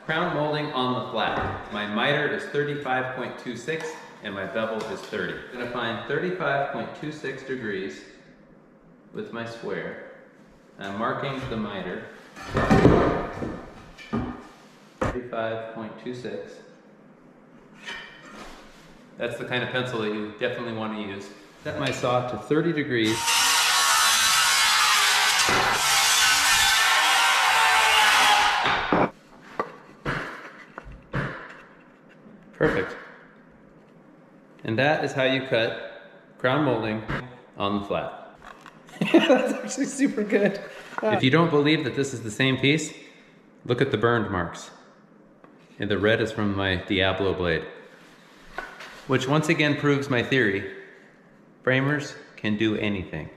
Crown molding on the flat. My miter is 35.26 and my bevel is 30. I'm gonna find 35.26 degrees with my square. I'm marking the miter. 35.26. That's the kind of pencil that you definitely want to use. Set my saw to 30 degrees. Perfect. And that is how you cut crown molding on the flat. That's actually super good. If you don't believe that this is the same piece, look at the burned marks. And the red is from my Diablo blade. Which once again proves my theory. Framers can do anything.